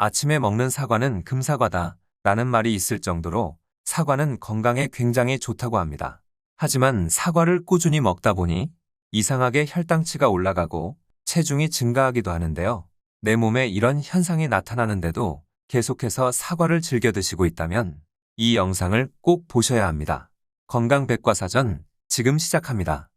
아침에 먹는 사과는 금사과다 라는 말이 있을 정도로 사과는 건강에 굉장히 좋다고 합니다. 하지만 사과를 꾸준히 먹다 보니 이상하게 혈당치가 올라가고 체중이 증가하기도 하는데요. 내 몸에 이런 현상이 나타나는데도 계속해서 사과를 즐겨 드시고 있다면 이 영상을 꼭 보셔야 합니다. 건강백과사전 지금 시작합니다.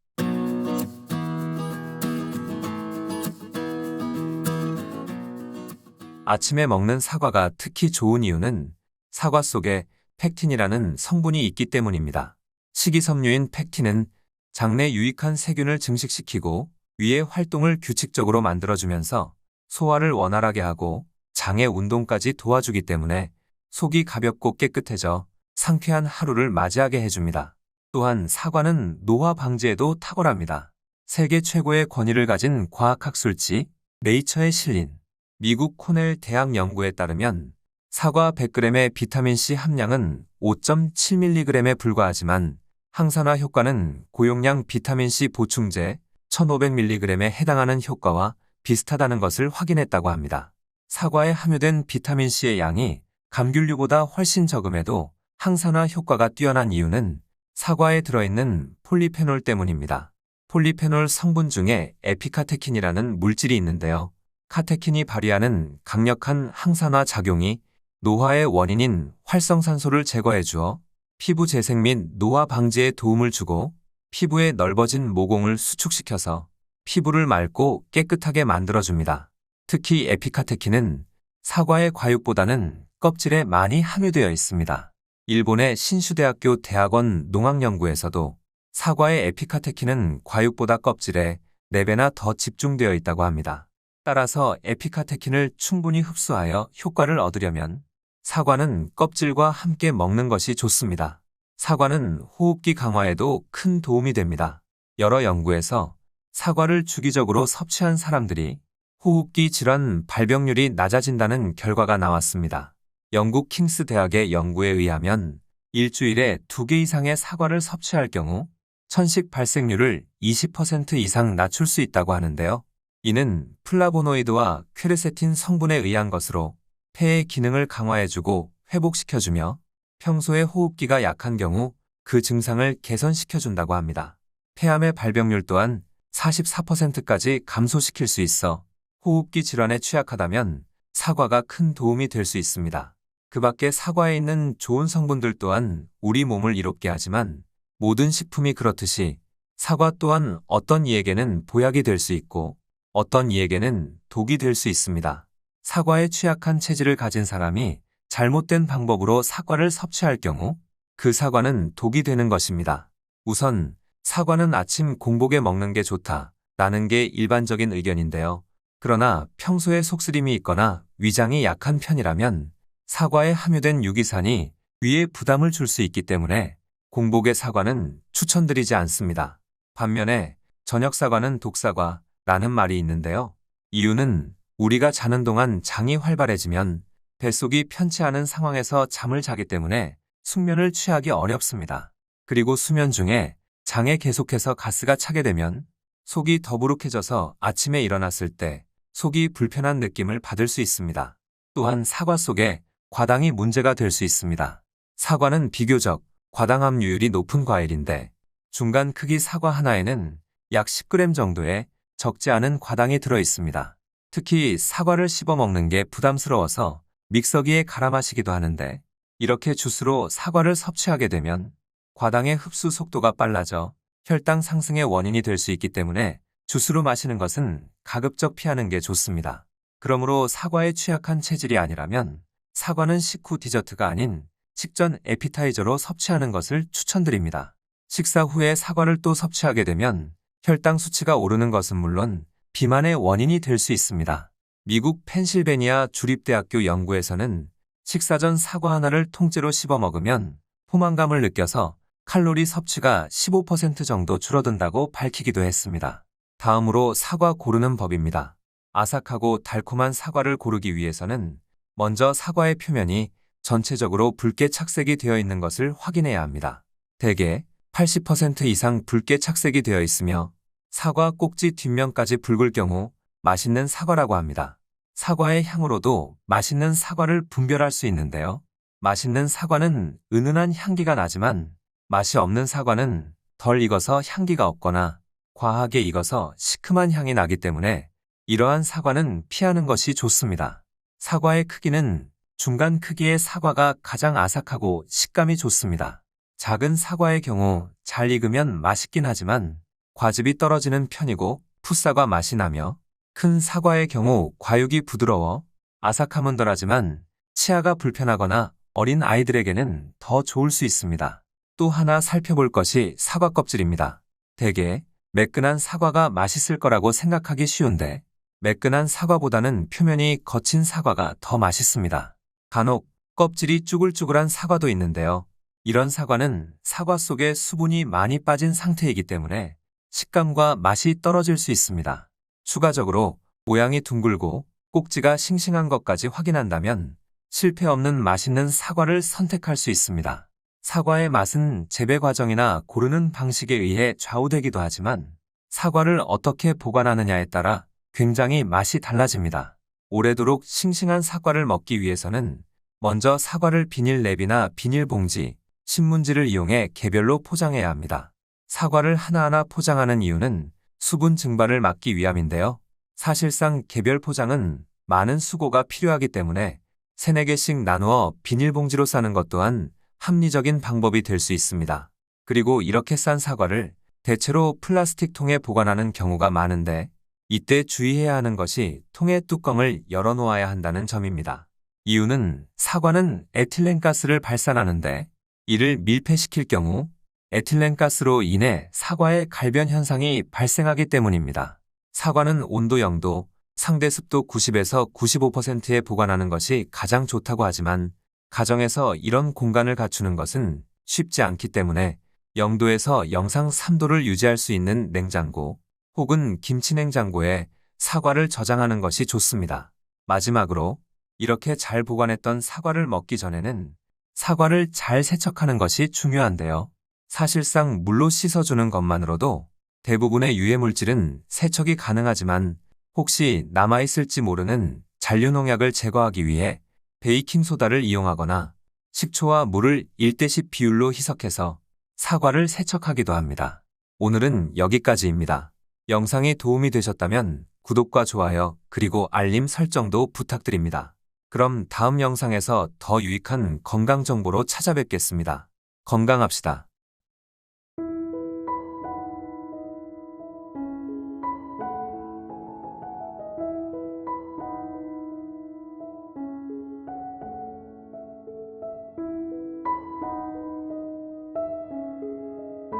아침에 먹는 사과가 특히 좋은 이유는 사과 속에 펙틴이라는 성분이 있기 때문입니다. 식이섬유인 펙틴은 장내 유익한 세균을 증식시키고 위의 활동을 규칙적으로 만들어주면서 소화를 원활하게 하고 장의 운동까지 도와주기 때문에 속이 가볍고 깨끗해져 상쾌한 하루를 맞이하게 해줍니다. 또한 사과는 노화 방지에도 탁월합니다. 세계 최고의 권위를 가진 과학학술지 네이처에 실린 미국 코넬 대학 연구에 따르면 사과 100g의 비타민C 함량은 5.7mg에 불과하지만 항산화 효과는 고용량 비타민C 보충제 1500mg에 해당하는 효과와 비슷하다는 것을 확인했다고 합니다. 사과에 함유된 비타민C의 양이 감귤류보다 훨씬 적음에도 항산화 효과가 뛰어난 이유는 사과에 들어있는 폴리페놀 때문입니다. 폴리페놀 성분 중에 에피카테킨이라는 물질이 있는데요. 카테킨이 발휘하는 강력한 항산화 작용이 노화의 원인인 활성산소를 제거해 주어 피부 재생 및 노화 방지에 도움을 주고 피부의 넓어진 모공을 수축시켜서 피부를 맑고 깨끗하게 만들어줍니다. 특히 에피카테킨은 사과의 과육보다는 껍질에 많이 함유되어 있습니다. 일본의 신슈대학교 대학원 농학연구에서도 사과의 에피카테킨은 과육보다 껍질에 4배나 더 집중되어 있다고 합니다. 따라서 에피카테킨을 충분히 흡수하여 효과를 얻으려면 사과는 껍질과 함께 먹는 것이 좋습니다. 사과는 호흡기 강화에도 큰 도움이 됩니다. 여러 연구에서 사과를 주기적으로 섭취한 사람들이 호흡기 질환 발병률이 낮아진다는 결과가 나왔습니다. 영국 킹스 대학의 연구에 의하면 일주일에 2개 이상의 사과를 섭취할 경우 천식 발생률을 20% 이상 낮출 수 있다고 하는데요. 이는 플라보노이드와 퀘르세틴 성분에 의한 것으로 폐의 기능을 강화해주고 회복시켜주며 평소에 호흡기가 약한 경우 그 증상을 개선시켜준다고 합니다. 폐암의 발병률 또한 44%까지 감소시킬 수 있어 호흡기 질환에 취약하다면 사과가 큰 도움이 될 수 있습니다. 그 밖에 사과에 있는 좋은 성분들 또한 우리 몸을 이롭게 하지만 모든 식품이 그렇듯이 사과 또한 어떤 이에게는 보약이 될 수 있고 어떤 이에게는 독이 될 수 있습니다. 사과에 취약한 체질을 가진 사람이 잘못된 방법으로 사과를 섭취할 경우 그 사과는 독이 되는 것입니다. 우선 사과는 아침 공복에 먹는 게 좋다라는 게 일반적인 의견인데요. 그러나 평소에 속쓰림이 있거나 위장이 약한 편이라면 사과에 함유된 유기산이 위에 부담을 줄 수 있기 때문에 공복의 사과는 추천드리지 않습니다. 반면에 저녁 사과는 독사과라는 말이 있는데요. 이유는 우리가 자는 동안 장이 활발해지면 뱃속이 편치 않은 상황에서 잠을 자기 때문에 숙면을 취하기 어렵습니다. 그리고 수면 중에 장에 계속해서 가스가 차게 되면 속이 더부룩해져서 아침에 일어났을 때 속이 불편한 느낌을 받을 수 있습니다. 또한 사과 속에 과당이 문제가 될 수 있습니다. 사과는 비교적 과당 함유율이 높은 과일인데 중간 크기 사과 하나에는 약 10g 정도의 적지 않은 과당이 들어 있습니다. 특히 사과를 씹어 먹는 게 부담스러워서 믹서기에 갈아 마시기도 하는데 이렇게 주스로 사과를 섭취하게 되면 과당의 흡수 속도가 빨라져 혈당 상승의 원인이 될 수 있기 때문에 주스로 마시는 것은 가급적 피하는 게 좋습니다. 그러므로 사과에 취약한 체질이 아니라면 사과는 식후 디저트가 아닌 식전 에피타이저로 섭취하는 것을 추천드립니다. 식사 후에 사과를 또 섭취하게 되면 혈당 수치가 오르는 것은 물론 비만의 원인이 될 수 있습니다. 미국 펜실베니아 주립대학교 연구에서는 식사 전 사과 하나를 통째로 씹어 먹으면 포만감을 느껴서 칼로리 섭취가 15% 정도 줄어든다고 밝히기도 했습니다. 다음으로 사과 고르는 법입니다. 아삭하고 달콤한 사과를 고르기 위해서는 먼저 사과의 표면이 전체적으로 붉게 착색이 되어 있는 것을 확인해야 합니다. 대개 80% 이상 붉게 착색이 되어 있으며 사과 꼭지 뒷면까지 붉을 경우 맛있는 사과라고 합니다. 사과의 향으로도 맛있는 사과를 분별할 수 있는데요. 맛있는 사과는 은은한 향기가 나지만 맛이 없는 사과는 덜 익어서 향기가 없거나 과하게 익어서 시큼한 향이 나기 때문에 이러한 사과는 피하는 것이 좋습니다. 사과의 크기는 중간 크기의 사과가 가장 아삭하고 식감이 좋습니다. 작은 사과의 경우 잘 익으면 맛있긴 하지만 과즙이 떨어지는 편이고 풋사과 맛이 나며, 큰 사과의 경우 과육이 부드러워 아삭함은 덜하지만 치아가 불편하거나 어린 아이들에게는 더 좋을 수 있습니다. 또 하나 살펴볼 것이 사과 껍질입니다. 대개 매끈한 사과가 맛있을 거라고 생각하기 쉬운데 매끈한 사과보다는 표면이 거친 사과가 더 맛있습니다. 간혹 껍질이 쭈글쭈글한 사과도 있는데요. 이런 사과는 사과 속에 수분이 많이 빠진 상태이기 때문에 식감과 맛이 떨어질 수 있습니다. 추가적으로 모양이 둥글고 꼭지가 싱싱한 것까지 확인한다면 실패 없는 맛있는 사과를 선택할 수 있습니다. 사과의 맛은 재배 과정이나 고르는 방식에 의해 좌우되기도 하지만 사과를 어떻게 보관하느냐에 따라 굉장히 맛이 달라집니다. 오래도록 싱싱한 사과를 먹기 위해서는 먼저 사과를 비닐랩이나 비닐봉지, 신문지를 이용해 개별로 포장해야 합니다. 사과를 하나하나 포장하는 이유는 수분 증발을 막기 위함인데요. 사실상 개별 포장은 많은 수고가 필요하기 때문에 3-4개씩 나누어 비닐봉지로 싸는 것 또한 합리적인 방법이 될 수 있습니다. 그리고 이렇게 싼 사과를 대체로 플라스틱 통에 보관하는 경우가 많은데 이때 주의해야 하는 것이 통의 뚜껑을 열어놓아야 한다는 점입니다. 이유는 사과는 에틸렌가스를 발산하는데 이를 밀폐시킬 경우 에틸렌가스로 인해 사과의 갈변 현상이 발생하기 때문입니다. 사과는 온도 0도, 상대 습도 90에서 95%에 보관하는 것이 가장 좋다고 하지만 가정에서 이런 공간을 갖추는 것은 쉽지 않기 때문에 0도에서 영상 3도를 유지할 수 있는 냉장고 혹은 김치 냉장고에 사과를 저장하는 것이 좋습니다. 마지막으로 이렇게 잘 보관했던 사과를 먹기 전에는 사과를 잘 세척하는 것이 중요한데요. 사실상 물로 씻어주는 것만으로도 대부분의 유해물질은 세척이 가능하지만 혹시 남아있을지 모르는 잔류농약을 제거하기 위해 베이킹소다를 이용하거나 식초와 물을 1:10 비율로 희석해서 사과를 세척하기도 합니다. 오늘은 여기까지입니다. 영상이 도움이 되셨다면 구독과 좋아요 그리고 알림 설정도 부탁드립니다. 그럼 다음 영상에서 더 유익한 건강 정보로 찾아뵙겠습니다. 건강합시다.